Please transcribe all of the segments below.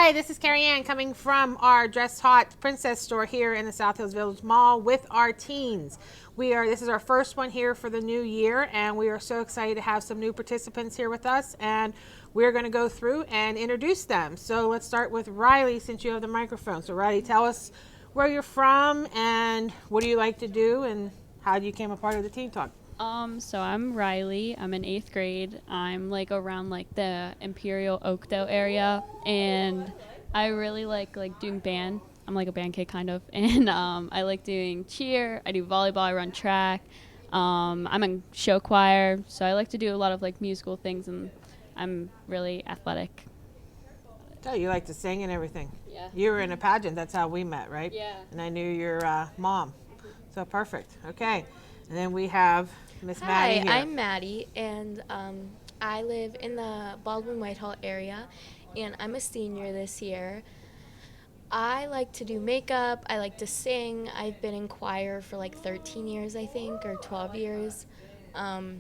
Hi, this is Carrie Ann coming from our Dress Hot Princess store here in the South Hills Village Mall with our teens. This is our first one here for the new year, and we are so excited to have some new participants here with us, and we're going to go through and introduce them. So let's start with Riley, since you have the microphone. So Riley, tell us where you're from and what do you like to do and how you came a part of the Teen Talk. So I'm Riley. I'm in 8th grade. I'm around the Imperial Oakdale area, and I really like doing band. I'm a band kid kind of, and I like doing cheer. I do volleyball. I run track. I'm in show choir, so I like to do a lot of musical things, and I'm really athletic. So you like to sing and everything. Yeah. You were in a pageant. That's how we met, right? Yeah. And I knew your mom. So perfect. Okay. And then we have Miss Maddie here. Hi, I'm Maddie, and I live in the Baldwin-Whitehall area, and I'm a senior this year. I like to do makeup. I like to sing. I've been in choir for 13 years, I think, or 12 years. I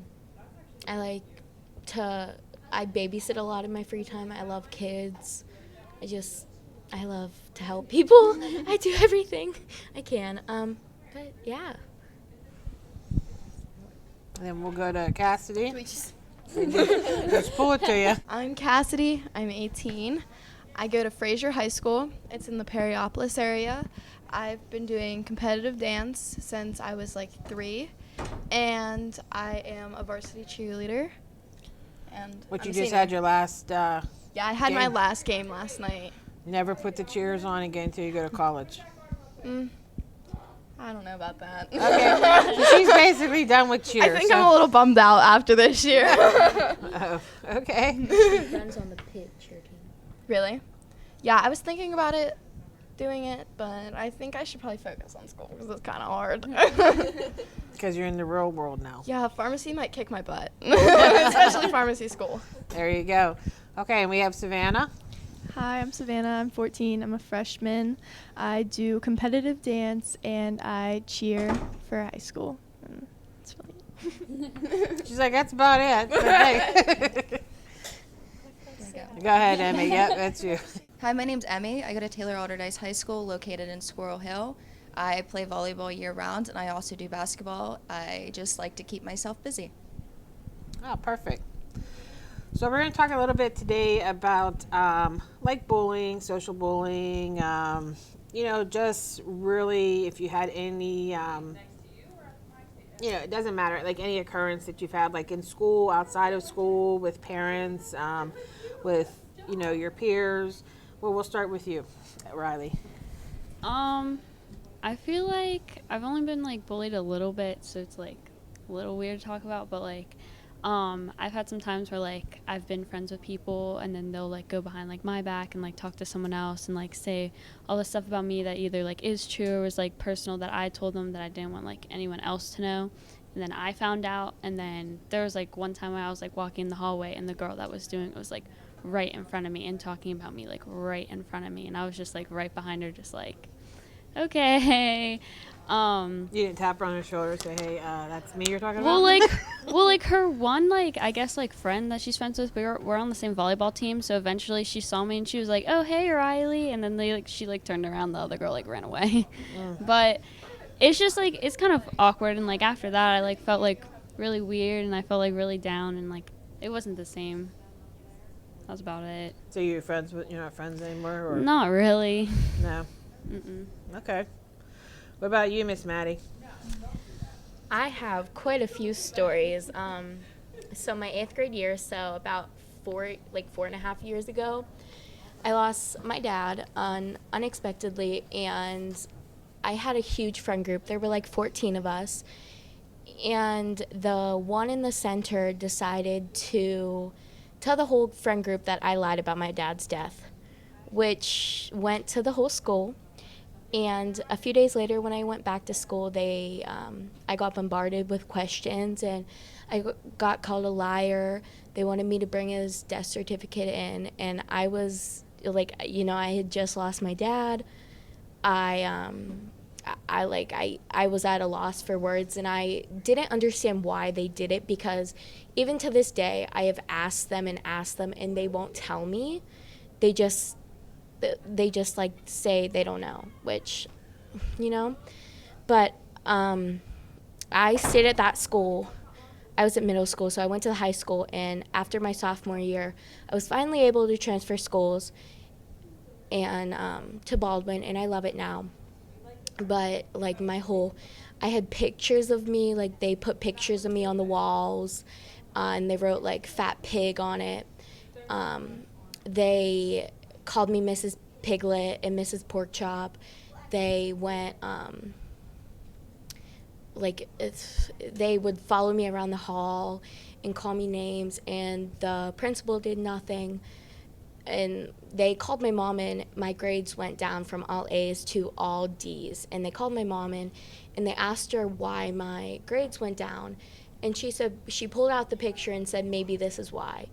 babysit a lot in my free time. I love kids. I love to help people. I do everything I can. But yeah. And then we'll go to Cassidy. We just Just pull it to you. I'm Cassidy. I'm 18. I go to Fraser High School. It's in the Perryopolis area. I've been doing competitive dance since I was 3, and I am a varsity cheerleader. And What I'm you a just senior. had your last, Yeah, I had my game. last game last night. never put the cheers on again until you go to college. I don't know about that. Okay. So she's basically done with cheers. I think I'm a little bummed out after this year. Oh, okay. Runs on the pitch, your team. Really? Yeah, I was thinking about doing it, but I think I should probably focus on school because it's kind of hard. Because you're in the real world now. Yeah, pharmacy might kick my butt, especially pharmacy school. There you go. Okay, and we have Savannah. Hi, I'm Savannah. I'm 14. I'm a freshman. I do competitive dance and I cheer for high school. And that's really it. She's like, that's about it. But hey. Go ahead, Emmy. Yep, that's you. Hi, my name's Emmy. I go to Taylor Alderdice High School located in Squirrel Hill. I play volleyball year-round, and I also do basketball. I just like to keep myself busy. Oh, perfect. So we're going to talk a little bit today about bullying, social bullying, just really if you had any, it doesn't matter, any occurrence that you've had, in school, outside of school, with parents, with, your peers. Well, we'll start with you, Riley. I feel like I've only been bullied a little bit, so it's a little weird to talk about, but I've had some times where I've been friends with people and then they'll go behind my back and talk to someone else and say all this stuff about me that either is true or was personal that I told them that I didn't want anyone else to know. And then I found out, and then there was one time when I was walking in the hallway and the girl that was doing it was right in front of me and talking about me right in front of me, and I was just right behind her just okay. You didn't tap her on her shoulder and say, hey, that's me you're talking about? Her one, I guess, friend that she's friends with, we're on the same volleyball team, so eventually she saw me and she was like, oh, hey, Riley, and then she turned around, the other girl, ran away. But it's just, it's kind of awkward, and, after that, I, felt, really weird, and I felt, really down, and, it wasn't the same. That was about it. So you're not friends anymore? Or? Not really. No. Mm-mm. Okay. What about you, Miss Maddie? I have quite a few stories. So my 8th grade year, so about 4.5 years ago, I lost my dad unexpectedly, and I had a huge friend group. There were 14 of us, and the one in the center decided to tell the whole friend group that I lied about my dad's death, which went to the whole school. And a few days later, when I went back to school, I got bombarded with questions, and I got called a liar. They wanted me to bring his death certificate in, and I was I had just lost my dad. I was at a loss for words, and I didn't understand why they did it, because even to this day, I have asked them, and they won't tell me. They just they just like say they don't know, which, you know. But I stayed at that school. I was at middle school, so I went to the high school, and after my sophomore year, I was finally able to transfer schools and to Baldwin, and I love it now. But like I had pictures of me, like they put pictures of me on the walls, and they wrote like Fat Pig on it. They called me Mrs. Piglet and Mrs. Porkchop. They went they would follow me around the hall and call me names, and the principal did nothing. And they called my mom in. My grades went down from all A's to all D's, and they called my mom in, and they asked her why my grades went down, and she said, she pulled out the picture and said, maybe this is why.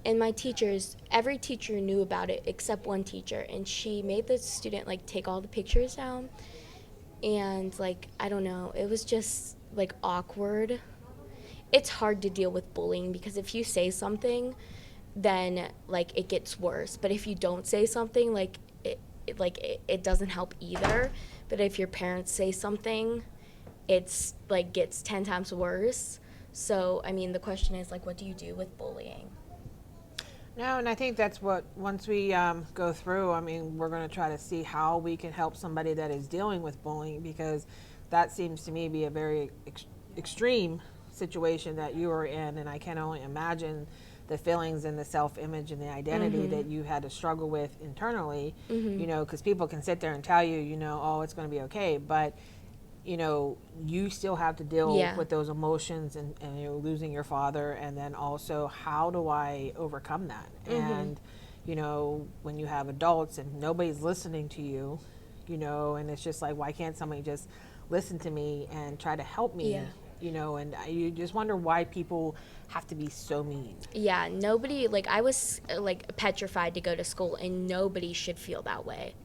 And my teachers, every teacher knew about it except one teacher, and she made the student like take all the pictures down. And like, I don't know, it was just like awkward. It's hard to deal with bullying because if you say something, then like it gets worse. But if you don't say something, like it doesn't help either. But if your parents say something, it's like gets 10 times worse. So I mean, the question is like, what do you do with bullying? No, and I think that's what, once we go through, I mean, we're going to try to see how we can help somebody that is dealing with bullying, because that seems to me be a very extreme situation that you are in, and I can only imagine the feelings and the self-image and the identity that you had to struggle with internally, you know, because people can sit there and tell you, you know, oh, it's going to be okay, but you know, you still have to deal with those emotions and you're losing your father, and then also how do I overcome that? And, you know, when you have adults and nobody's listening to you, you know, and it's just like, why can't somebody just listen to me and try to help me? You know, and you just wonder why people have to be so mean. Yeah, nobody, like I was like petrified to go to school, and nobody should feel that way.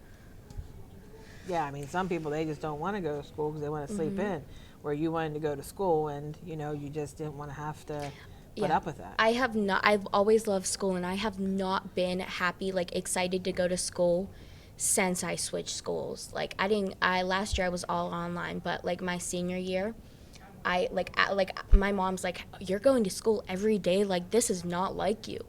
Yeah, I mean, some people, they just don't want to go to school because they want to sleep in, where you wanted to go to school and, you know, you just didn't want to have to put up with that. I've always loved school, and I have not been happy, like excited to go to school since I switched schools. Like last year I was all online, but like my senior year, my mom's like, you're going to school every day, like this is not like you,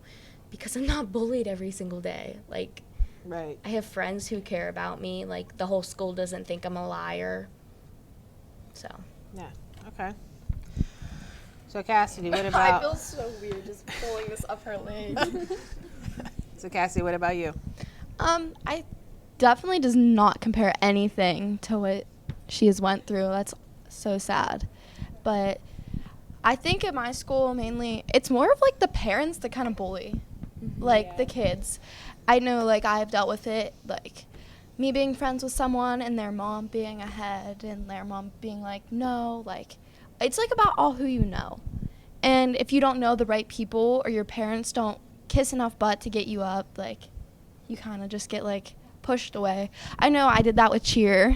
because I'm not bullied every single day. Like, right. I have friends who care about me. Like, the whole school doesn't think I'm a liar. So. Yeah. Okay. So, Cassidy, what about... I feel so weird just pulling this up her leg. So, Cassidy, what about you? I definitely does not compare anything to what she has went through. That's so sad. But I think at my school, mainly, it's more of, like, the parents that kind of bully, like, the kids. I know, like, I've dealt with it, like, me being friends with someone and their mom being ahead and their mom being like, no, like, it's, like, about all who you know. And if you don't know the right people or your parents don't kiss enough butt to get you up, like, you kind of just get, like, pushed away. I know I did that with cheer.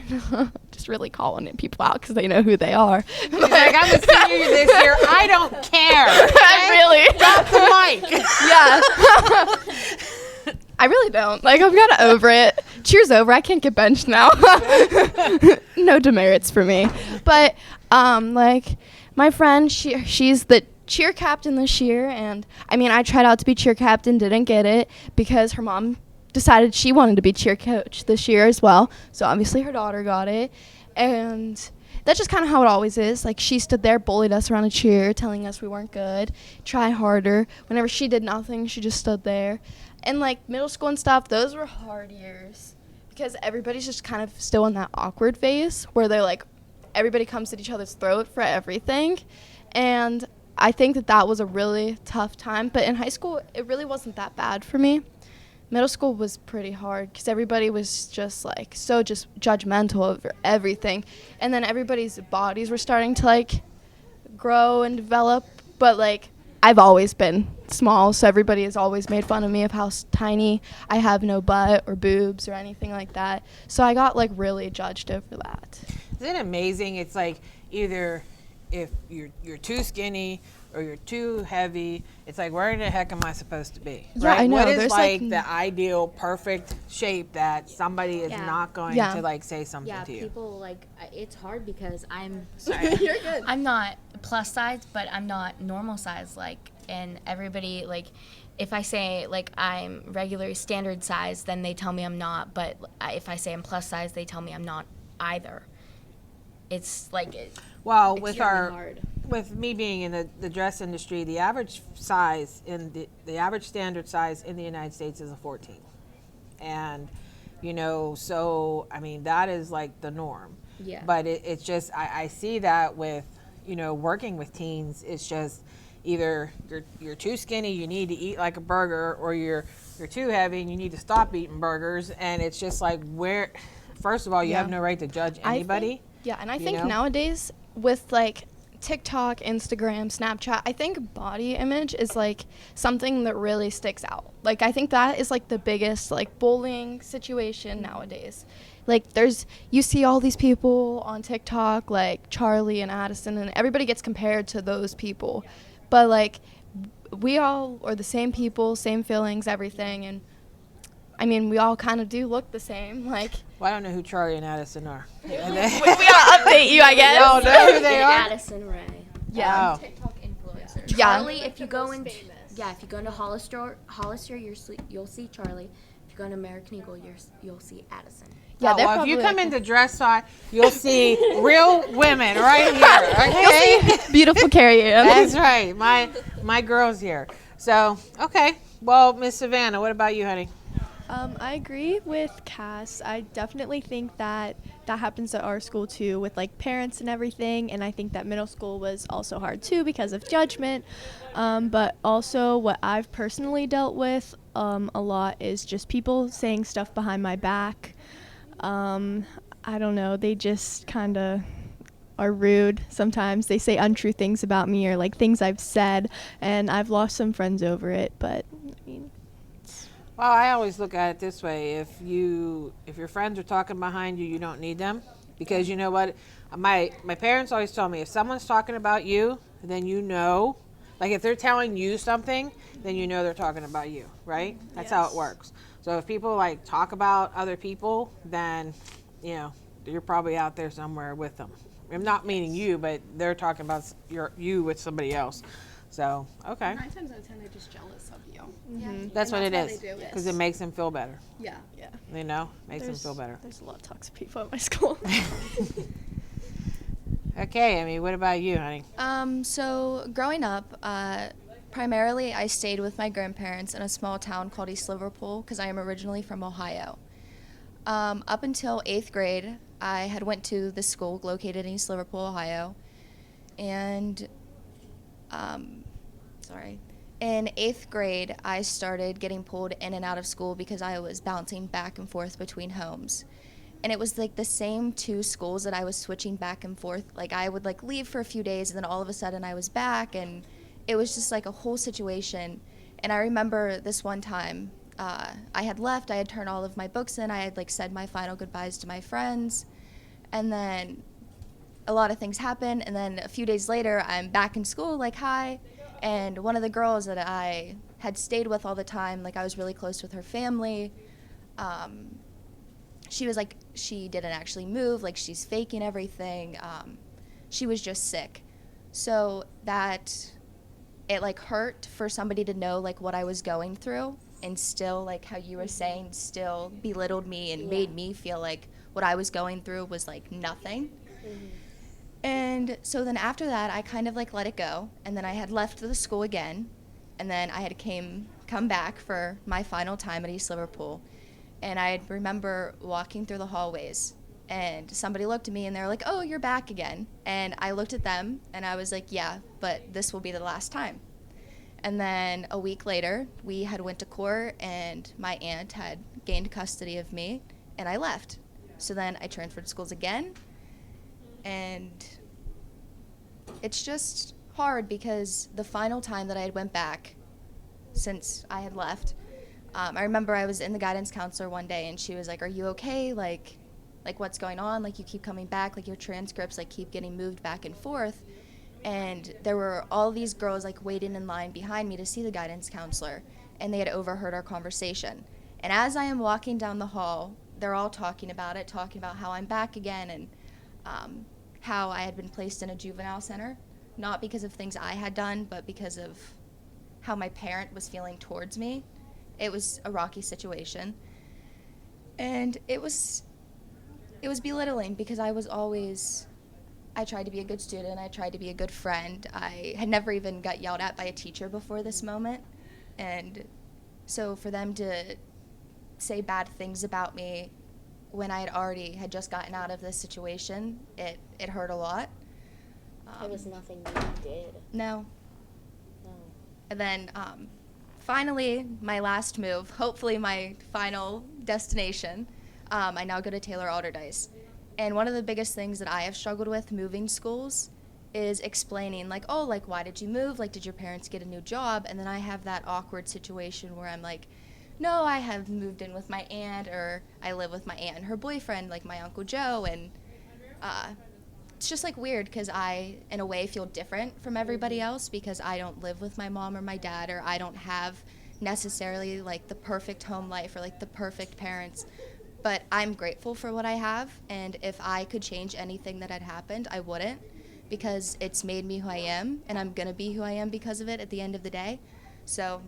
Just really calling people out because they know who they are. She's like, I'm a senior this year. I don't care. I really. Drop the mic. Yeah. I really don't. Like, I'm kind of over it. Cheer's over. I can't get benched now. No demerits for me. But, like, my friend, she's the cheer captain this year. And, I mean, I tried out to be cheer captain, didn't get it because her mom decided she wanted to be cheer coach this year as well. So, obviously, her daughter got it. And that's just kind of how it always is. Like, she stood there, bullied us around a cheer, telling us we weren't good, try harder. Whenever she did nothing, she just stood there. And, like, middle school and stuff, those were hard years because everybody's just kind of still in that awkward phase where they're, like, everybody comes at each other's throat for everything. And I think that was a really tough time. But in high school, it really wasn't that bad for me. Middle school was pretty hard because everybody was just, like, so just judgmental over everything. And then everybody's bodies were starting to, like, grow and develop. But, like, I've always been small, so everybody has always made fun of me of how tiny. I have no butt or boobs or anything like that. So I got, like, really judged over that. Isn't it amazing? It's like either if you're too skinny or you're too heavy, it's like, where the heck am I supposed to be? Yeah, right? I know. What is There's, like like, the ideal perfect shape that somebody is Yeah. not going Yeah. to like say something Yeah, to you? people like it's hard because I'm sorry. You're good. I'm not plus size, but I'm not normal size. Like, and everybody like, if I say like I'm regular standard size, then they tell me I'm not. But if I say I'm plus size, they tell me I'm not either. It's like Well, with Extremely hard. with me being in the dress industry, the average size in the average standard size in the United States is a 14, and so I mean that is like the norm. Yeah. But it's just I see that with working with teens, it's just either you're too skinny, you need to eat like a burger, or you're too heavy and you need to stop eating burgers, and it's just like where. First of all, you have no right to judge anybody. And I you think know? nowadays with like TikTok, Instagram, Snapchat, I think body image is like something that really sticks out. Like I think that is like the biggest like bullying situation nowadays. Like you see all these people on TikTok like Charlie and Addison, and everybody gets compared to those people. But like we all are the same people, same feelings, everything, and I mean, we all kind of do look the same. Like, Well, I don't know who Charlie and Addison are. we gotta update you, I guess. don't know who they are. Addison Ray. Yeah. Oh. TikTok influencer. Yeah. Charlie, if you go into if you go into Hollister, you'll see Charlie. If you go into American Eagle, you'll see Addison. Yeah, they're Well, if you probably, come like, into dress side, you'll see real women right here. Okay, beautiful Carrie Ann. that's right. My girl's here. So okay. Well, Miss Savannah, what about you, honey? I agree with Cass. I definitely think that happens at our school too, with like parents and everything. And I think that middle school was also hard too because of judgment. But also, what I've personally dealt with a lot is just people saying stuff behind my back. I don't know. They just kind of are rude sometimes. They say untrue things about me or like things I've said, and I've lost some friends over it. But I mean. Well, I always look at it this way: if your friends are talking behind you, you don't need them, because you know what? My parents always tell me if someone's talking about you, then like if they're telling you something, then they're talking about you, right? That's how it works. So if people like talk about other people, then you're probably out there somewhere with them. I'm not meaning you, but they're talking about you with somebody else. So okay. 9 times out of 10, they're just jealous of you. That's what it why is, they do it. because it makes them feel better. Yeah. Makes them feel better. There's a lot of toxic people at my school. Okay, I mean, what about you, honey? So growing up, primarily I stayed with my grandparents in a small town called East Liverpool because I am originally from Ohio. Up until 8th grade, I had went to this school located in East Liverpool, Ohio, and in 8th grade, I started getting pulled in and out of school because I was bouncing back and forth between homes. And it was like the same 2 schools that I was switching back and forth. Like I would like leave for a few days and then all of a sudden I was back, and it was just like a whole situation. And I remember this one time, I had left, I had turned all of my books in, I had like said my final goodbyes to my friends, and then a lot of things happened, and then a few days later I'm back in school like hi, and one of the girls that I had stayed with all the time, like I was really close with her family, she was like, she didn't actually move, like she's faking everything, she was just sick. So that it like hurt for somebody to know like what I was going through, and still like how you were saying, still belittled me and made me feel like what I was going through was like nothing. And so then after that, I kind of like let it go, and then I had left the school again, and then I had come back for my final time at East Liverpool, and I remember walking through the hallways, and somebody looked at me and they were like, "Oh, you're back again." And I looked at them and I was like, "Yeah, but this will be the last time." And then a week later, we had went to court, and my aunt had gained custody of me, and I left. So then I transferred schools again, and it's just hard because the final time that I had went back since I had left, I remember I was in the guidance counselor one day, and she was like, "Are you okay? Like what's going on? Like you keep coming back, like your transcripts like keep getting moved back and forth." And there were all these girls like waiting in line behind me to see the guidance counselor, and they had overheard our conversation. And as I am walking down the hall, they're all talking about it, talking about how I'm back again, and how I had been placed in a juvenile center, not because of things I had done, but because of how my parent was feeling towards me. It was a rocky situation. And it was belittling because I tried to be a good student, I tried to be a good friend. I had never even got yelled at by a teacher before this moment. And so for them to say bad things about me when I had just gotten out of this situation, it hurt a lot. There was nothing you did. No. No. And then finally, my last move, hopefully my final destination, I now go to Taylor Alderdice. And one of the biggest things that I have struggled with moving schools is explaining, like, oh, like, why did you move? Like, did your parents get a new job? And then I have that awkward situation where I'm like, no, I have moved in with my aunt, or I live with my aunt and her boyfriend, like my Uncle Joe. And it's just, like, weird because I, in a way, feel different from everybody else because I don't live with my mom or my dad, or I don't have necessarily, like, the perfect home life or, like, the perfect parents. But I'm grateful for what I have, and if I could change anything that had happened, I wouldn't, because it's made me who I am, and I'm going to be who I am because of it at the end of the day. So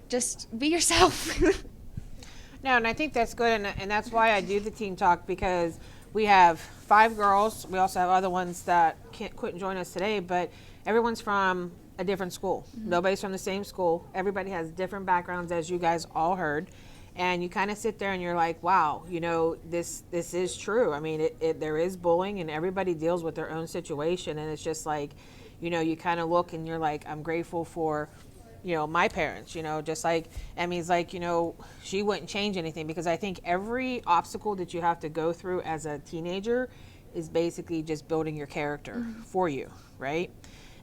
just be yourself. No, and I think that's good, and that's why I do the Teen Talk, because we have 5 girls. We also have other ones that couldn't join us today, but everyone's from a different school. Mm-hmm. Nobody's from the same school. Everybody has different backgrounds, as you guys all heard. And you kind of sit there and you're like, wow, you know, this is true. I mean, there is bullying, and everybody deals with their own situation. And it's just like, you know, you kind of look and you're like, I'm grateful for, you know, my parents, you know, just like Emmy's like, you know, she wouldn't change anything, because I think every obstacle that you have to go through as a teenager is basically just building your character for you, right?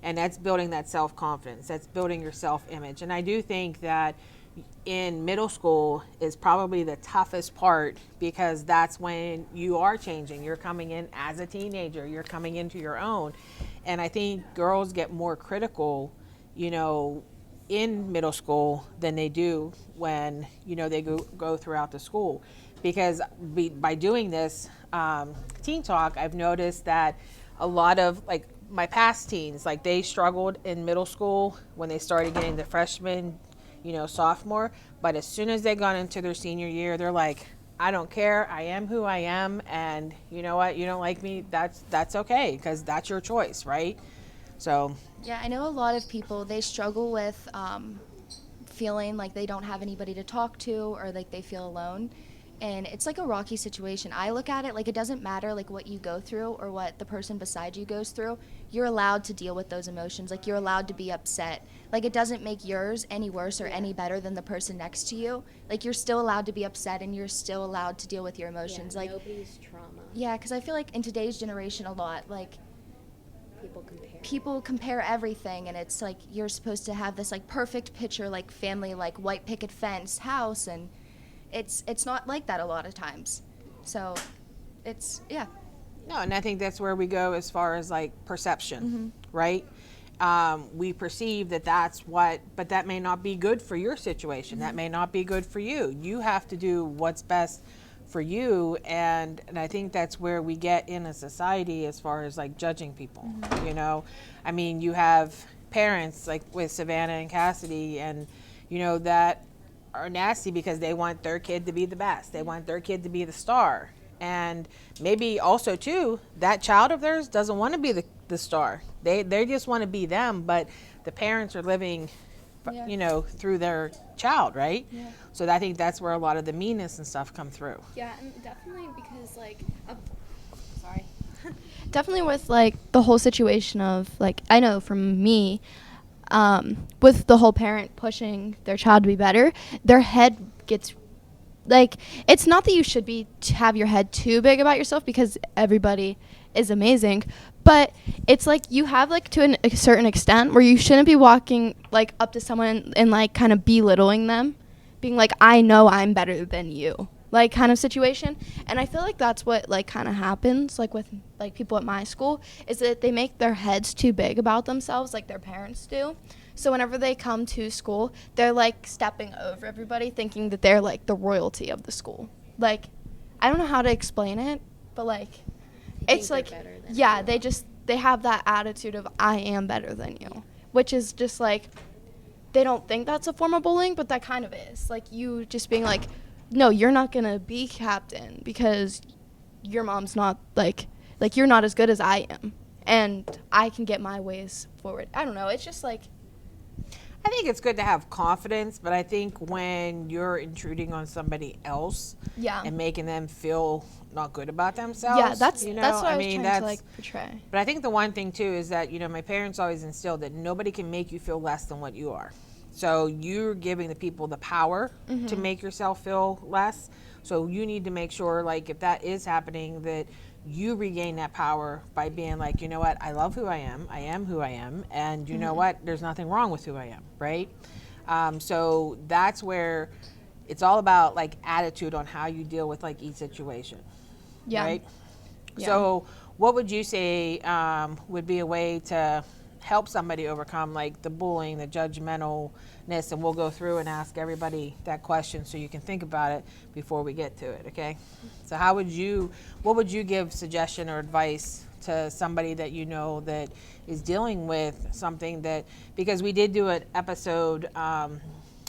And that's building that self-confidence. That's building your self-image. And I do think that in middle school is probably the toughest part, because that's when you are changing. You're coming in as a teenager. You're coming into your own. And I think girls get more critical, you know, in middle school than they do when, you know, they go throughout the school. Because by doing this Teen Talk, I've noticed that a lot of, like, my past teens, like, they struggled in middle school when they started getting the freshman, you know, sophomore, but as soon as they got into their senior year, they're like, I don't care, I am who I am, and you know what, you don't like me, that's okay, because that's your choice, right? So Yeah, I know a lot of people, they struggle with feeling like they don't have anybody to talk to, or like they feel alone. And it's like a rocky situation. I look at it like it doesn't matter like what you go through or what the person beside you goes through. You're allowed to deal with those emotions. Like, you're allowed to be upset. Like, it doesn't make yours any worse or any better than the person next to you. Like, you're still allowed to be upset, and you're still allowed to deal with your emotions. Yeah, like, nobody's trauma. yeah, because I feel like in today's generation a lot, like, people compare everything, and it's like you're supposed to have this like perfect picture, like family, like white picket fence house, and it's not like that a lot of times. So it's, yeah. no, and I think that's where we go as far as like perception, right? We perceive that that's what, but that may not be good for your situation. That may not be good for you. You have to do what's best for you, and I think that's where we get in a society as far as like judging people. You know, I mean, you have parents like with Savannah and Cassidy, and you know, that are nasty because they want their kid to be the best. They want their kid to be the star. And maybe also too, that child of theirs doesn't want to be the star. They just want to be them, but the parents are living, you know, through their child, right? Yeah. So I think that's where a lot of the meanness and stuff come through. Yeah, and definitely because, like, definitely with, like, the whole situation of, like, I know from me, with the whole parent pushing their child to be better, their head gets, like, it's not that you should have your head too big about yourself, because everybody is amazing, but it's like you have, like, to a certain extent where you shouldn't be walking, like, up to someone and, like, kind of belittling them, being like, I know I'm better than you. like kind of situation. And I feel like that's what like kind of happens like with like people at my school, is that they make their heads too big about themselves like their parents do. So whenever they come to school, they're like stepping over everybody, thinking that they're like the royalty of the school. Like, I don't know how to explain it, but like it's like, yeah, they have that attitude of I am better than you, which is just like, they don't think that's a form of bullying, but that kind of is. Like you just being like, no, you're not going to be captain because your mom's not like you're not as good as I am and I can get my ways forward. I don't know. It's just like, I think it's good to have confidence, but I think when you're intruding on somebody else yeah. and making them feel not good about themselves, Yeah, that's you know, what I was mean, trying to like portray. But I think the one thing too is that, you know, my parents always instilled that nobody can make you feel less than what you are. So you're giving the people the power to make yourself feel less. So you need to make sure, like, if that is happening, that you regain that power by being like, you know what, I love who I am who I am, and you know what, there's nothing wrong with who I am, right? So that's where it's all about like attitude on how you deal with like each situation, right? Yeah. So what would you say would be a way to help somebody overcome like the bullying, the judgmentalness, and we'll go through and ask everybody that question so you can think about it before we get to it, okay? So what would you give suggestion or advice to somebody that you know that is dealing with something that, because we did do an episode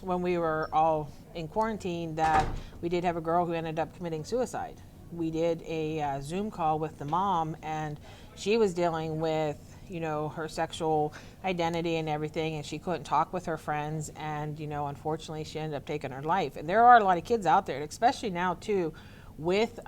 when we were all in quarantine that we did have a girl who ended up committing suicide. We did a Zoom call with the mom, and she was dealing with, you know, her sexual identity and everything, and she couldn't talk with her friends, and, you know, unfortunately she ended up taking her life. And there are a lot of kids out there, especially now too, with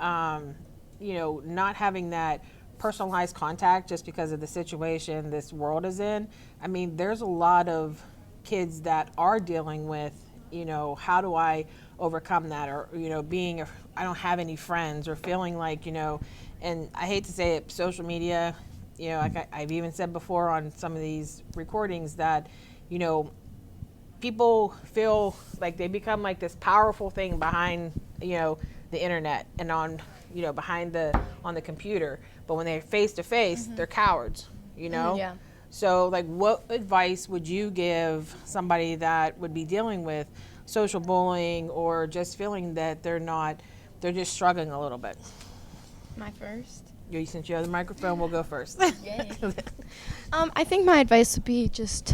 you know, not having that personalized contact just because of the situation this world is in. I mean, there's a lot of kids that are dealing with, you know, how do I overcome that, or, you know, I don't have any friends, or feeling like, you know, and I hate to say it, social media, you know, like I've even said before on some of these recordings that, you know, people feel like they become like this powerful thing behind, you know, the internet and on, you know, on the computer. But when they're face to face, they're cowards, you know? Yeah. So like, what advice would you give somebody that would be dealing with social bullying, or just feeling that they're just struggling a little bit? My first. Since you have the microphone, we'll go first. I think my advice would be just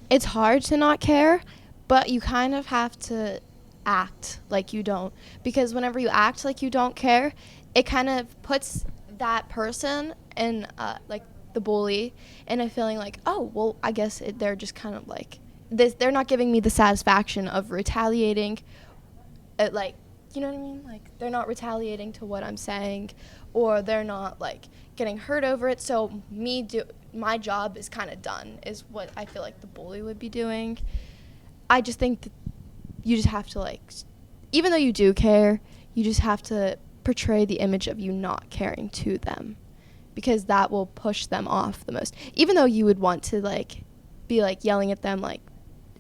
it's hard to not care, but you kind of have to act like you don't. Because whenever you act like you don't care, it kind of puts that person in, like the bully, in a feeling like, oh, well, I guess they're just kind of like, they're not giving me the satisfaction of retaliating, like, you know what I mean? Like, they're not retaliating to what I'm saying, or they're not, like, getting hurt over it. So my job is kind of done, is what I feel like the bully would be doing. I just think that you just have to, like, even though you do care, you just have to portray the image of you not caring to them, because that will push them off the most. Even though you would want to, like, be, like, yelling at them, like,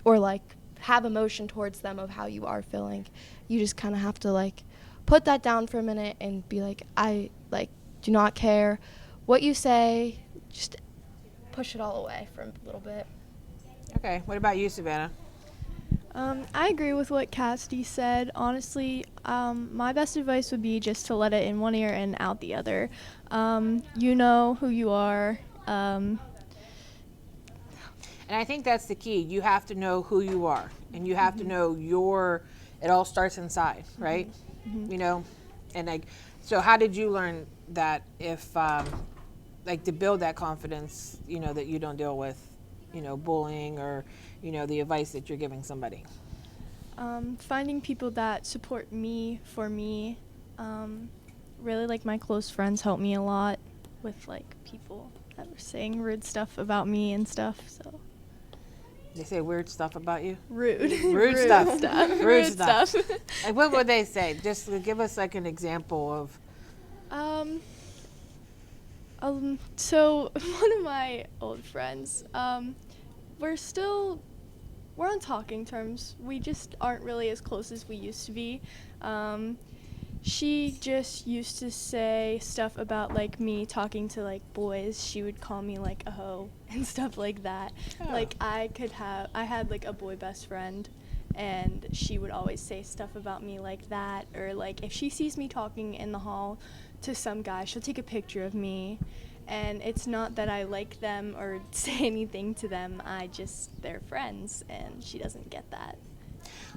or, like, have emotion towards them of how you are feeling, you just kind of have to, like, put that down for a minute and be like, I, like, do not care what you say. Just push it all away for a little bit. Okay, what about you, Savannah? I agree with what Cassidy said. Honestly, my best advice would be just to let it in one ear and out the other. You know who you are. And I think that's the key. You have to know who you are, and you have to know it all starts inside, right? You know, and like, so how did you learn that, if, like, to build that confidence, you know, that you don't deal with, you know, bullying, or, you know, the advice that you're giving somebody? Finding people that support me for me. Really, like, my close friends help me a lot with, like, people that were saying rude stuff about me and stuff, so. They say weird stuff about you? Rude stuff. Rude Rude stuff. stuff. Like, what would they say? Just give us, like, an example of. So one of my old friends, we're on talking terms. We just aren't really as close as we used to be. She just used to say stuff about like me talking to like boys. She would call me like a hoe and stuff like that. Like I had like a boy best friend, and she would always say stuff about me like that. Or like if she sees me talking in the hall to some guy, she'll take a picture of me. And it's not that I like them or say anything to them. They're friends, and she doesn't get that.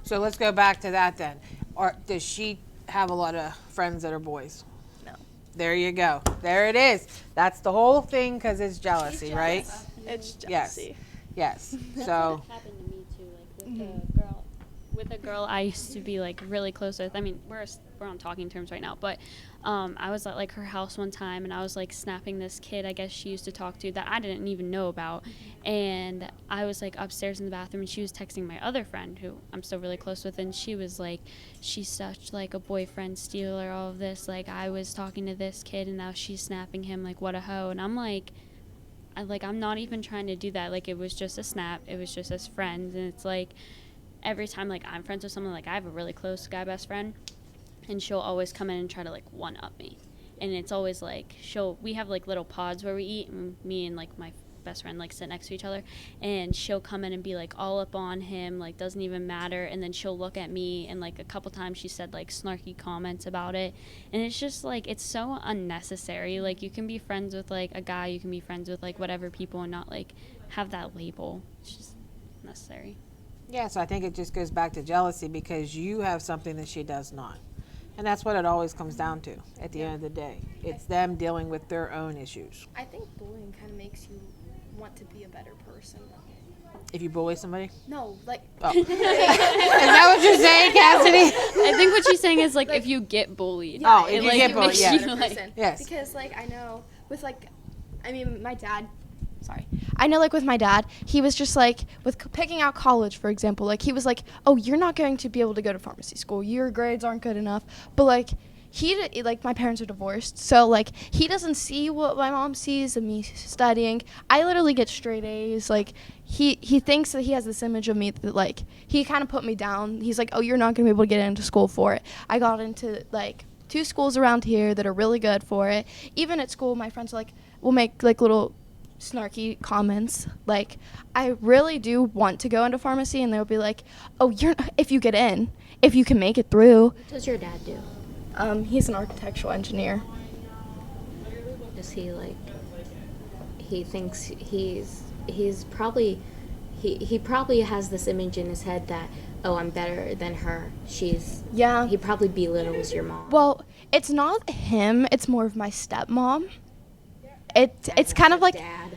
So let's go back to that then. Or does she have a lot of friends that are boys? No. There you go. There it is. That's the whole thing, because it's jealousy, right? It's Yes. jealousy. Yes. So Happened to me too, like with a girl I used to be like really close with. I mean, we're on talking terms right now, but I was at like her house one time, and I was like snapping this kid I guess she used to talk to that I didn't even know about, and I was like upstairs in the bathroom, and she was texting my other friend who I'm still really close with, and she was like, she's such like a boyfriend stealer, all of this, like I was talking to this kid and now she's snapping him, like what a hoe. And I'm like, I'm not even trying to do that. Like, it was just a snap. It was just as friends. And it's like, every time, like, I'm friends with someone, like, I have a really close guy best friend, and she'll always come in and try to, like, one-up me. And it's always, like, we have, like, little pods where we eat, and me and, like, my best friend, like, sit next to each other, and she'll come in and be, like, all up on him, like, doesn't even matter, and then she'll look at me, and, like, a couple times she said, like, snarky comments about it, and it's just, like, it's so unnecessary. Like, you can be friends with, like, a guy, you can be friends with, like, whatever people, and not, like, have that label. It's just necessary. yeah, so I think it just goes back to jealousy, because you have something that she does not. And that's what it always comes down to at the end of the day. It's them dealing with their own issues. I think bullying kind of makes you want to be a better person. If you bully somebody? No, like Oh. Is that what you're saying, Cassidy? I think what she's saying is, like if you get bullied. Oh, if it, you like, get bullied, makes yeah. you, better like, person. Yes. Because like I know with like, I mean my dad. Sorry. I know, like, with my dad, he was just, like, picking out college, for example, like, he was like, oh, you're not going to be able to go to pharmacy school. Your grades aren't good enough. But, like, my parents are divorced, so, like, he doesn't see what my mom sees of me studying. I literally get straight A's. Like, he thinks that he has this image of me that, like, he kind of put me down. He's like, oh, you're not going to be able to get into school for it. I got into, like, 2 schools around here that are really good for it. Even at school, my friends, like, will make, like, little snarky comments. Like, I really do want to go into pharmacy, and they'll be like, oh, if you get in, if you can make it through. What does your dad do? He's an architectural engineer. Is he like, he thinks he's probably, he probably has this image in his head that, oh, I'm better than her. Yeah. He probably belittles your mom. Well, it's not him, it's more of my stepmom. It's kind of like Dad.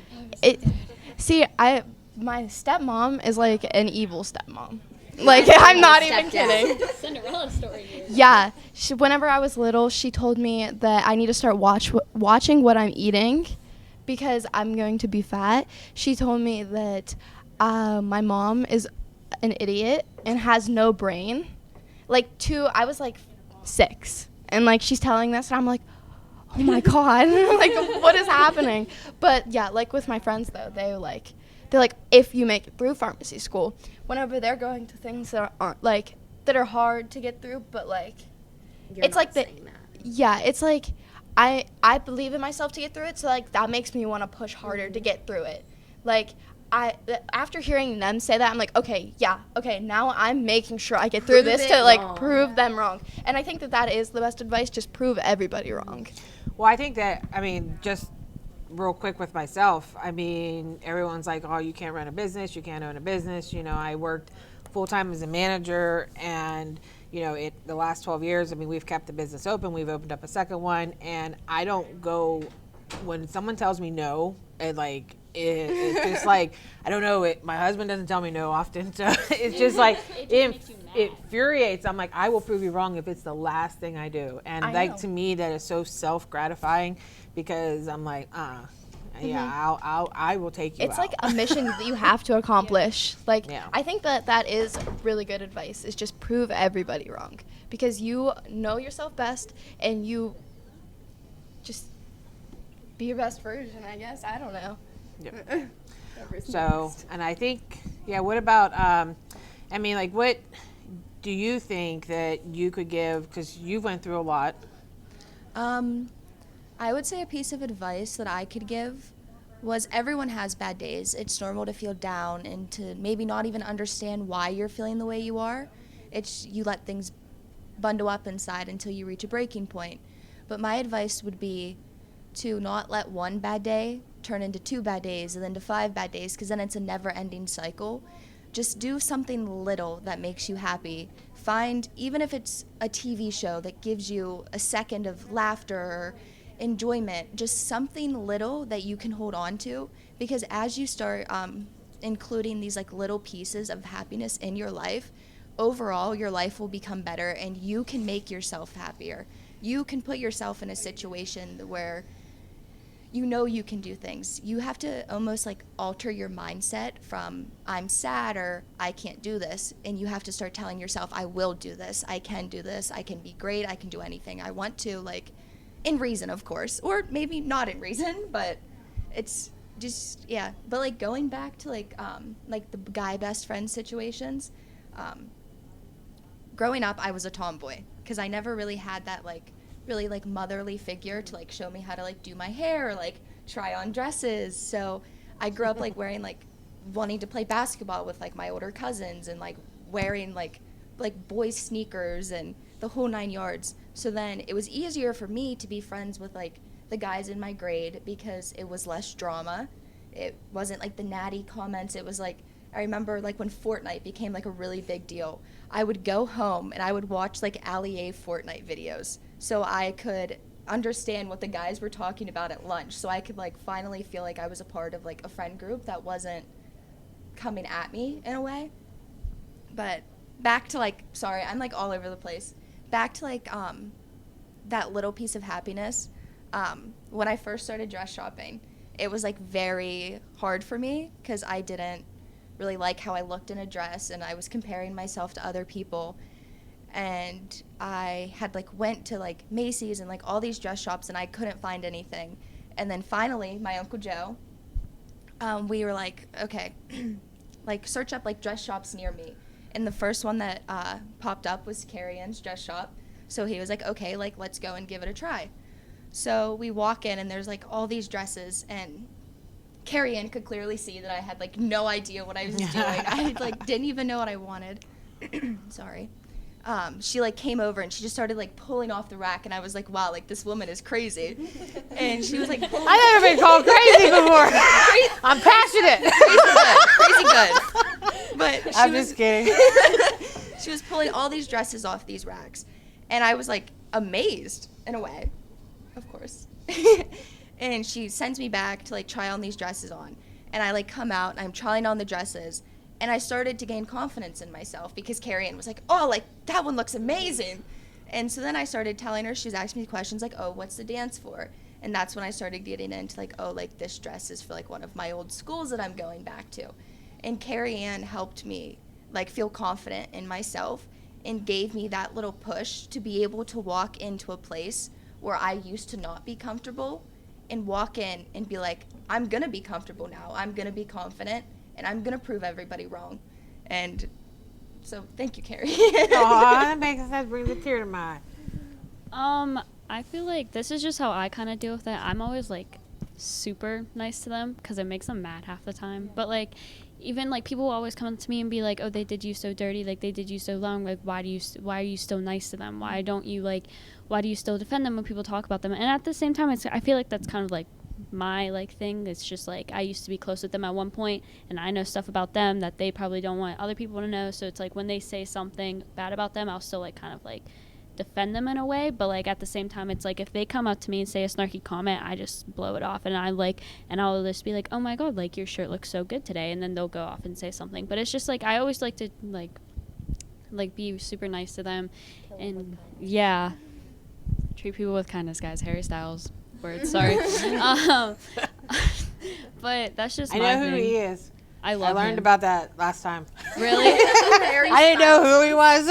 my stepmom is like an evil stepmom. Like, I'm not even kidding. Cinderella story here. Yeah, whenever I was little, she told me that I need to start watching what I'm eating because I'm going to be fat. She told me that my mom is an idiot and has no brain. I was like 6, and like she's telling this, and I'm like, oh my god, like what is happening? But yeah, like with my friends though, they're like, if you make it through pharmacy school, whenever they're going to things that aren't like that are hard to get through, but like it's like yeah, it's like I believe in myself to get through it, so like that makes me want to push harder to get through it. Like after hearing them say that, I'm like, okay, now I'm making sure I get through this to like prove them wrong. And I think that is the best advice, just prove everybody wrong. Well, I think that, just real quick with myself, everyone's like, oh, you can't run a business, you can't own a business. I worked full-time as a manager, and, the last 12 years, we've kept the business open. We've opened up a second one, and I don't go, when someone tells me no, it's just like, I don't know, my husband doesn't tell me no often, so it's just like, it infuriates. I'm like, I will prove you wrong if it's the last thing I do. And to me, that is so self-gratifying, because I'm like, yeah, I will take you It's out. like a mission that you have to accomplish. Like, Yeah. I think that is really good advice, is just prove everybody wrong, because you know yourself best, and you just be your best version, I guess. I don't know. Yep. So, and I think, what about, what do you think that you could give, because you went through a lot? I would say a piece of advice that I could give was everyone has bad days. It's normal to feel down and to maybe not even understand why you're feeling the way you are. It's you let things bundle up inside until you reach a breaking point. But my advice would be to not let one bad day turn into 2 bad days and then to 5 bad days, because then it's a never-ending cycle. Just do something little that makes you happy. Find, even if it's a TV show that gives you a second of laughter or enjoyment, just something little that you can hold on to, because as you start including these like little pieces of happiness in your life, overall your life will become better and you can make yourself happier. You can put yourself in a situation where you know you can do things. You have to almost like alter your mindset from I'm sad or I can't do this, and you have to start telling yourself I will do this, I can do this, I can be great, I can do anything I want to, like in reason, of course, or maybe not in reason, but it's just, yeah. But like going back to like the guy best friend situations, growing up I was a tomboy because I never really had that like really like motherly figure to like show me how to like do my hair or like try on dresses. So I grew up like wearing like wanting to play basketball with like my older cousins and like wearing like boys sneakers and the whole 9 yards. So then it was easier for me to be friends with like the guys in my grade because it was less drama. It wasn't like the natty comments. It was like, I remember like when Fortnite became like a really big deal, I would go home and I would watch like Ali A Fortnite videos so I could understand what the guys were talking about at lunch, so I could like finally feel like I was a part of like a friend group that wasn't coming at me in a way. But back to like, sorry, I'm like all over the place. Back to like that little piece of happiness. When I first started dress shopping, it was like very hard for me because I didn't really like how I looked in a dress and I was comparing myself to other people. And I had like went to like Macy's and like all these dress shops and I couldn't find anything. And then finally my Uncle Joe, we were like, okay, like search up like dress shops near me. And the first one that popped up was Carrie Ann's dress shop. So he was like, okay, like let's go and give it a try. So we walk in and there's like all these dresses, and Carrie Ann could clearly see that I had like no idea what I was doing. I like didn't even know what I wanted. Sorry. She like came over and she just started like pulling off the rack, and I was like, wow, like this woman is crazy. And she was like, I've never been called crazy before. I'm passionate. Crazy good. But I'm just kidding. She was pulling all these dresses off these racks, and I was like amazed in a way, of course. And she sends me back to like try on these dresses on, and I like come out and I'm trying on the dresses, and I started to gain confidence in myself because Carrie Ann was like, oh, like that one looks amazing. And so then I started telling her, she was asking me questions like, oh, what's the dance for? And that's when I started getting into like, oh, like this dress is for like one of my old schools that I'm going back to. And Carrie Ann helped me like feel confident in myself and gave me that little push to be able to walk into a place where I used to not be comfortable and walk in and be like, I'm gonna be comfortable now, I'm gonna be confident, and I'm gonna prove everybody wrong. And so thank you, Carrie. Aw, that brings a tear to my eye. I feel like this is just how I kind of deal with it. I'm always like super nice to them because it makes them mad half the time. But like, even like people will always come up to me and be like, oh, they did you so dirty, like they did you so wrong, like why are you still nice to them? Why do you still defend them when people talk about them? And at the same time, I feel like that's kind of like my like thing. It's just like I used to be close with them at one point, and I know stuff about them that they probably don't want other people to know. So it's like when they say something bad about them, I'll still like kind of like defend them in a way, but like at the same time, it's like if they come up to me and say a snarky comment, I just blow it off, and I'll just be like, oh my god, like your shirt looks so good today, and then they'll go off and say something. But it's just like I always like to like be super nice to them, and yeah, treat people with kindness, guys. Harry Styles words, sorry. But that's just I my know who thing. he is. I I learned him. about that last time. Really? I didn't know who he was.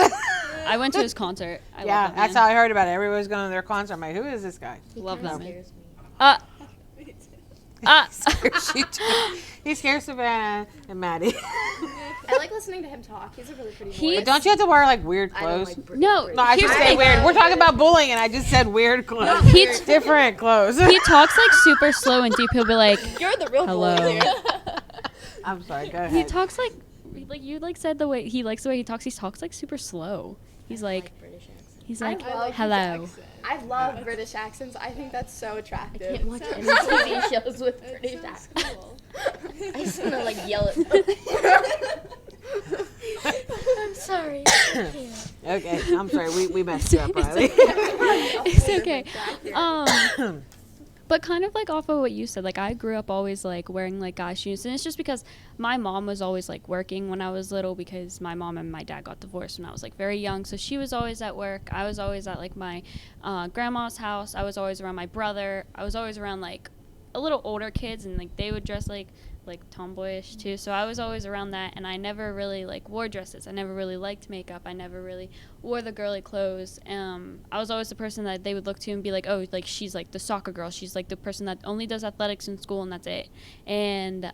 I went to his concert. I Yeah, love that that's man. how I heard about it. Everybody was going to their concert. I'm like, who is this guy? Love that man. He scares Savannah and Maddie. I like listening to him talk. He's a really pretty voice. But don't you have to wear like weird I don't clothes? like No, No, I should here's the say thing. weird. We're talking about bullying, and I just said weird clothes. He's- Different clothes. He talks like super slow and deep. He'll be like, You're the real hello. boy here. I'm sorry. Go He ahead. talks like you like said the way he likes the way he talks. He talks like super slow. He's like, British accent. he's I like, love his hello. accent. I love British accents. I think that's so attractive. Can't watch any TV shows with British accents. Cool. I just want to like yell at them. I'm sorry. Okay, I'm sorry. We messed you up, Riley. It's okay. But kind of like off of what you said, like I grew up always like wearing like guy shoes, and it's just because my mom was always like working when I was little, because my mom and my dad got divorced when I was like very young, so she was always at work. I was always at like my grandma's house. I was always around my brother. I was always around like a little older kids, and like they would dress like tomboyish too, so I was always around that, and I never really like wore dresses. I never really liked makeup. I never really wore the girly clothes. I was always the person that they would look to and be like, oh, like she's like the soccer girl, she's like the person that only does athletics in school, and that's it. And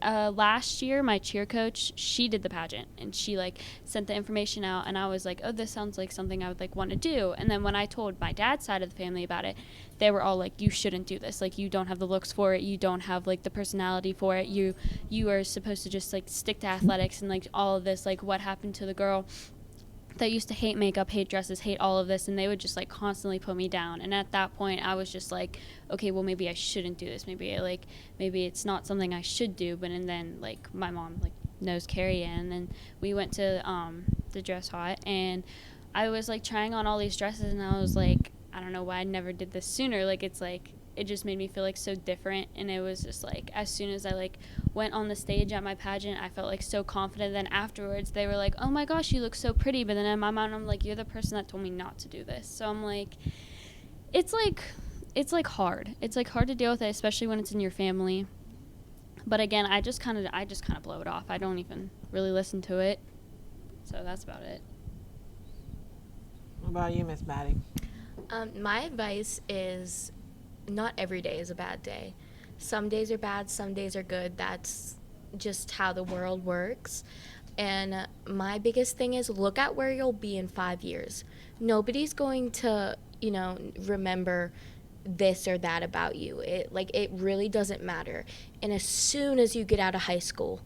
last year my cheer coach, she did the pageant, and she like sent the information out, and I was like, oh, this sounds like something I would like want to do. And then when I told my dad's side of the family about it, they were all like, you shouldn't do this, like you don't have the looks for it, you don't have like the personality for it, you are supposed to just like stick to athletics, and like all of this, like what happened to the girl that used to hate makeup, hate dresses, hate all of this, and they would just like constantly put me down. And at that point I was just like, okay, well maybe I shouldn't do this, maybe it's not something I should do. But and then like my mom like knows Carrie Ann, and we went to the Dress Hot, and I was like trying on all these dresses, and I was like, I don't know why I never did this sooner. Like it's like it just made me feel like so different. And it was just like as soon as I like went on the stage at my pageant, I felt like so confident. Then afterwards they were like, oh my gosh, you look so pretty. But then in my mind I'm like, you're the person that told me not to do this. So I'm like, it's like hard. It's like hard to deal with it, especially when it's in your family. But again, I just kind of blow it off. I don't even really listen to it. So that's about it. What about you, Miss Maddie? My advice is not every day is a bad day. Some days are bad, some days are good. That's just how the world works. And my biggest thing is look at where you'll be in 5 years. Nobody's going to, remember this or that about you. It really doesn't matter. And as soon as you get out of high school,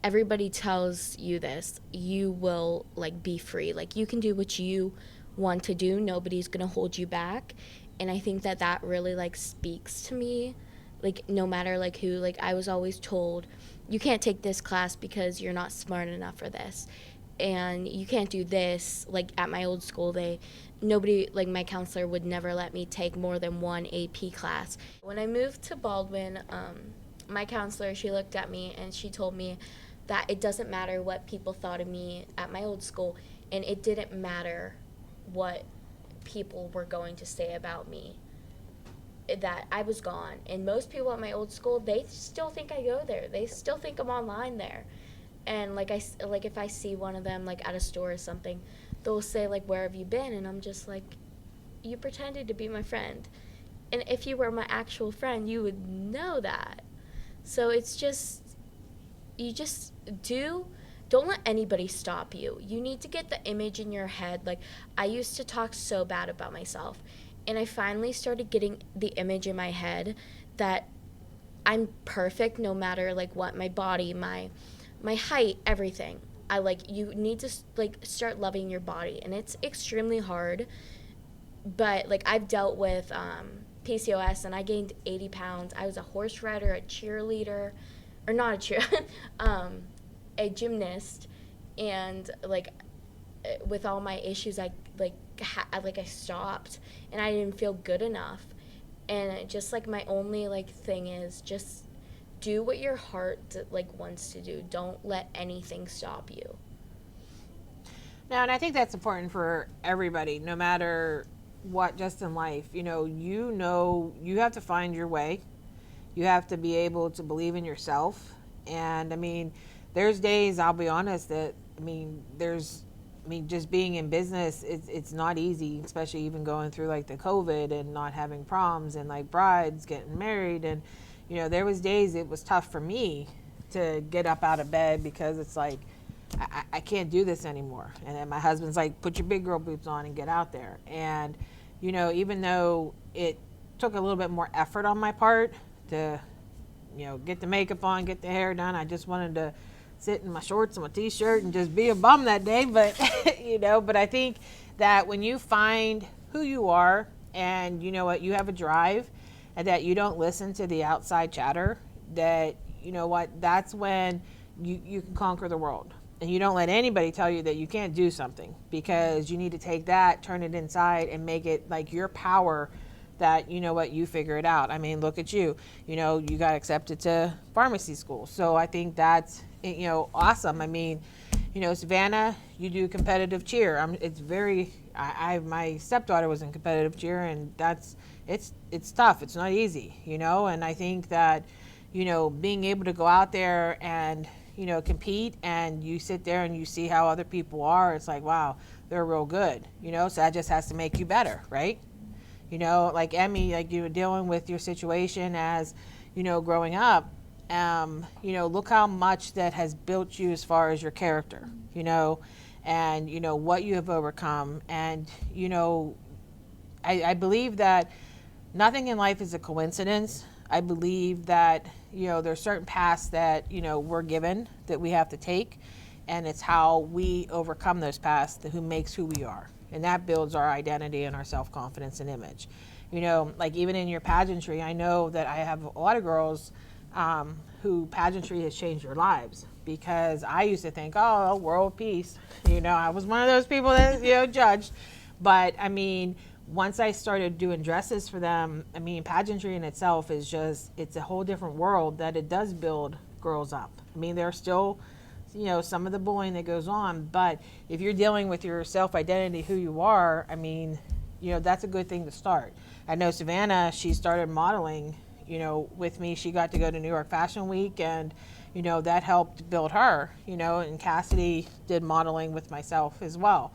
everybody tells you this, you will be free. You can do what you want to do. Nobody's going to hold you back. And I think that really speaks to me. No matter who, I was always told, you can't take this class because you're not smart enough for this. And you can't do this. At my old school, nobody, my counselor would never let me take more than one AP class. When I moved to Baldwin, my counselor, she looked at me and she told me that it doesn't matter what people thought of me at my old school, and it didn't matter what people were going to say about me, that I was gone. And most people at my old school, they still think I go there. They still think I'm online there. And if I see one of them at a store or something, they'll say where have you been? And I'm just you pretended to be my friend. And if you were my actual friend, you would know that. So it's just, don't let anybody stop you. You need to get the image in your head. I used to talk so bad about myself, and I finally started getting the image in my head that I'm perfect no matter what, my body, my height, everything. You need to start loving your body, and it's extremely hard. But I've dealt with PCOS, and I gained 80 pounds. I was a horse rider, a cheerleader, or not a cheer, a gymnast, and with all my issues, I stopped, and I didn't feel good enough. And it just my only thing is just do what your heart wants to do. Don't let anything stop you. No, and I think that's important for everybody, no matter what, just in life. You have to find your way. You have to be able to believe in yourself. And there's days, I'll be honest, that just being in business, it's not easy, especially even going through the COVID and not having proms and brides getting married, and you know, there was days it was tough for me to get up out of bed because it's like, I can't do this anymore. And then my husband's like, put your big girl boots on and get out there. And, you know, even though it took a little bit more effort on my part to, you know, get the makeup on, get the hair done, I just wanted to sit in my shorts and my t-shirt and just be a bum that day. But, you know, but I think that when you find who you are and you know what, you have a drive and that you don't listen to the outside chatter, that, you know what, that's when you can conquer the world. And you don't let anybody tell you that you can't do something, because you need to take that, turn it inside, and make it like your power that, you know what, you figure it out. I mean, look at you. You know, you got accepted to pharmacy school. So I think that's, you know, awesome. I mean, you know, Savannah, you do competitive cheer. It's very, my stepdaughter was in competitive cheer, and it's tough. It's not easy, you know, and I think that, you know, being able to go out there and, you know, compete, and you sit there and you see how other people are, it's like, wow, they're real good, you know, so that just has to make you better, right? You know, like Emmy, like you were dealing with your situation as, you know, growing up, you know, look how much that has built you as far as your character, you know, and, you know, what you have overcome. And, you know, I believe that nothing in life is a coincidence. I believe that, you know, there's certain paths that, you know, we're given that we have to take, and it's how we overcome those paths that who makes who we are. And that builds our identity and our self-confidence and image. You know, like even in your pageantry, I know that I have a lot of girls who pageantry has changed their lives, because I used to think, oh, world peace. You know, I was one of those people that, you know, judged. But I mean, once I started doing dresses for them, I mean, pageantry in itself is just, it's a whole different world that it does build girls up. I mean, there's still, you know, some of the bullying that goes on, but if you're dealing with your self-identity, who you are, I mean, you know, that's a good thing to start. I know Savannah, she started modeling, you know, with me. She got to go to New York Fashion Week, and, you know, that helped build her, you know, and Cassidy did modeling with myself as well.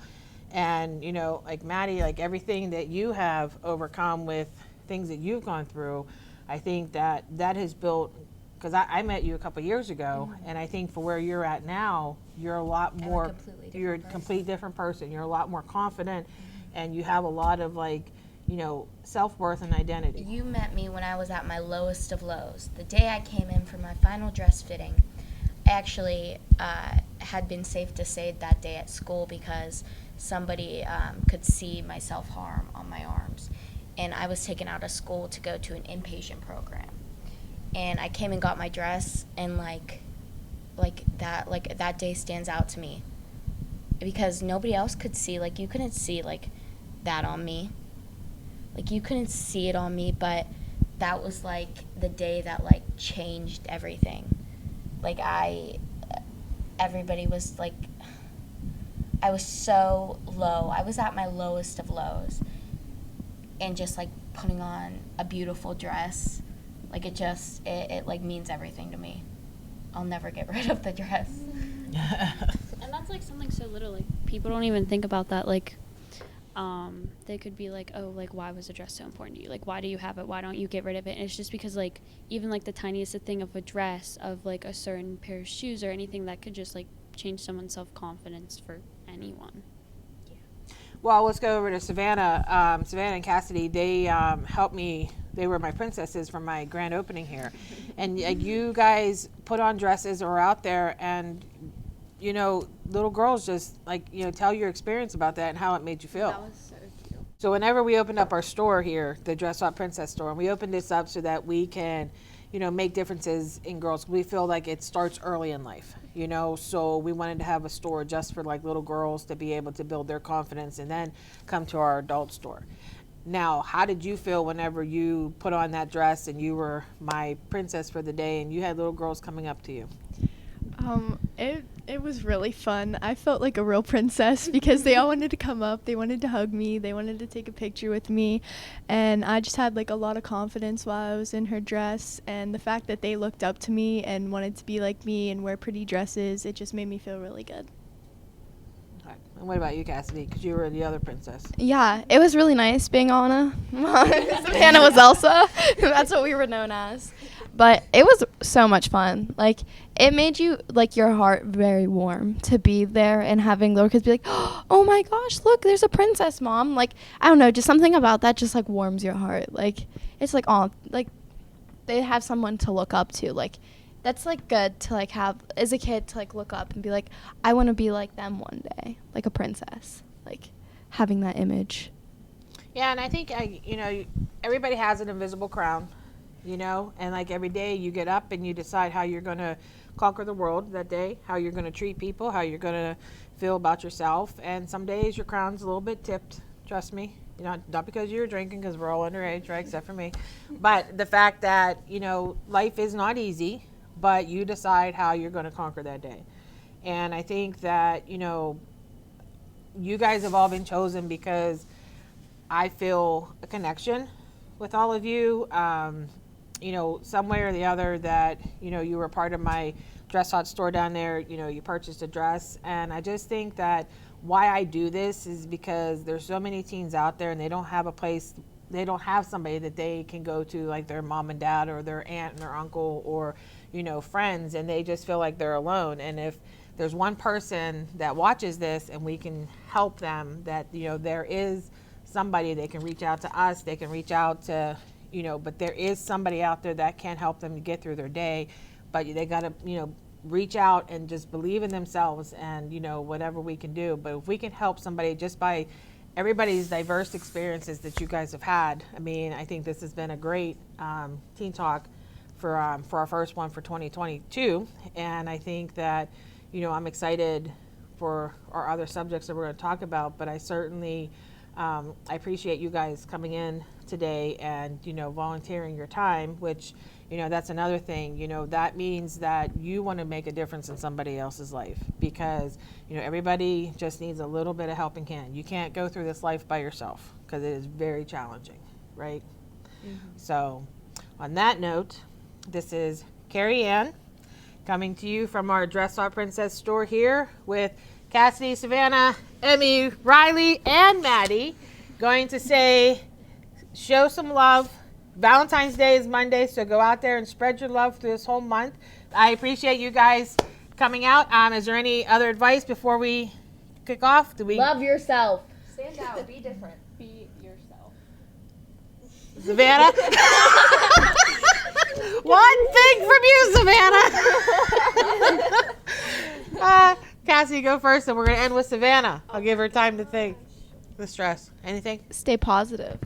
And, you know, like Maddie, like everything that you have overcome with things that you've gone through, I think that that has built, because I met you a couple years ago, and I think for where you're at now, you're a lot more, you're a complete different person. You're a lot more confident, and you have a lot of, like, you know, self-worth and identity. You met me when I was at my lowest of lows. The day I came in for my final dress fitting, I actually had been safe to say that day at school because somebody could see my self-harm on my arms. And I was taken out of school to go to an inpatient program. And I came and got my dress, and like that day stands out to me because nobody else could see, like you couldn't see like that on me. Like you couldn't see it on me, but that was like the day that like changed everything. Like everybody was like, I was so low. I was at my lowest of lows, and just like putting on a beautiful dress, like it like means everything to me. I'll never get rid of the dress. And that's like something so little, like people don't even think about that. Like they could be like, oh, like why was the dress so important to you? Like why do you have it? Why don't you get rid of it? And it's just because like even like the tiniest thing of a dress, of like a certain pair of shoes or anything, that could just like change someone's self-confidence for anyone. Well, let's go over to Savannah. Savannah and Cassidy, they helped me. They were my princesses for my grand opening here. And you guys put on dresses or were out there, and, you know, little girls just, like, you know, tell your experience about that and how it made you feel. That was so cute. So whenever we opened up our store here, the Dress Up Princess store, and we opened this up so that we can, you know, make differences in girls. We feel like it starts early in life, you know, so we wanted to have a store just for like little girls to be able to build their confidence and then come to our adult store. Now, how did you feel whenever you put on that dress and you were my princess for the day and you had little girls coming up to you? It was really fun. I felt like a real princess because they all wanted to come up. They wanted to hug me. They wanted to take a picture with me. And I just had like a lot of confidence while I was in her dress. And the fact that they looked up to me and wanted to be like me and wear pretty dresses, it just made me feel really good. Okay. And what about you, Cassidy? Because you were the other princess. Yeah, it was really nice being Anna. Savannah was Elsa. That's what we were known as. But it was so much fun. Like, it made you, like, your heart very warm to be there and having little kids be like, oh my gosh, look, there's a princess, Mom. Like, I don't know, just something about that just, like, warms your heart. Like, it's like, oh, like, they have someone to look up to. Like, that's, like, good to, like, have as a kid to, like, look up and be like, I want to be like them one day, like a princess. Like, having that image. Yeah, and I think, everybody has an invisible crown, and like every day you get up and you decide how you're going to conquer the world that day, how you're going to treat people, how you're going to feel about yourself. And some days your crown's a little bit tipped, trust me. Not because you were drinking, because we're all underage, right, except for me. But the fact that, life is not easy, but you decide how you're going to conquer that day. And I think that, you guys have all been chosen because I feel a connection with all of you. Some way or the other that, you were part of my Dress Hot store down there, you purchased a dress. And I just think that why I do this is because there's so many teens out there and they don't have a place, they don't have somebody that they can go to, like their mom and dad or their aunt and their uncle or, friends, and they just feel like they're alone. And if there's one person that watches this and we can help them, that, there is somebody, they can reach out to us, they can reach out to, but there is somebody out there that can help them to get through their day. But they got to, reach out and just believe in themselves and, whatever we can do. But if we can help somebody just by everybody's diverse experiences that you guys have had, I think this has been a great Teen Talk for our first one for 2022. And I think that, I'm excited for our other subjects that we're going to talk about, but I certainly I appreciate you guys coming in today and, volunteering your time, which, that's another thing, that means that you want to make a difference in somebody else's life because, everybody just needs a little bit of helping hand. You can't go through this life by yourself because it is very challenging, right? Mm-hmm. So on that note, this is Carrie Ann coming to you from our Dress Hot Princess store here with Cassidy, Savannah, Emmy, Riley, and Maddie, going to say, show some love. Valentine's Day is Monday, so go out there and spread your love through this whole month. I appreciate you guys coming out. Is there any other advice before we kick off? Love yourself. Stand out, be different. Be yourself. Savannah? One thing from you, Savannah. Cassie, go first, and we're going to end with Savannah. I'll give her time to think. The stress. Anything? Stay positive.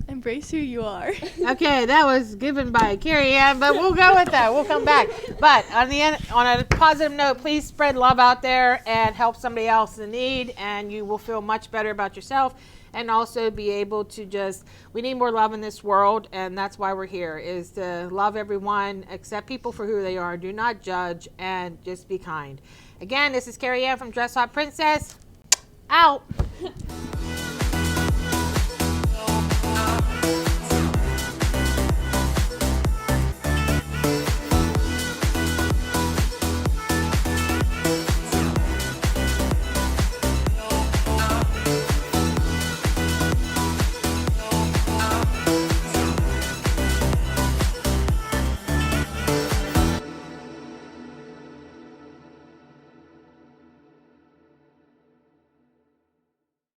Embrace who you are. Okay, that was given by Carrie Ann, but we'll go with that. We'll come back. But on the end, on a positive note, please spread love out there and help somebody else in need, and you will feel much better about yourself and also be able to we need more love in this world, and that's why we're here, is to love everyone, accept people for who they are, do not judge, and just be kind. Again, this is Carrie Ann from Dress Hot Princess. Out.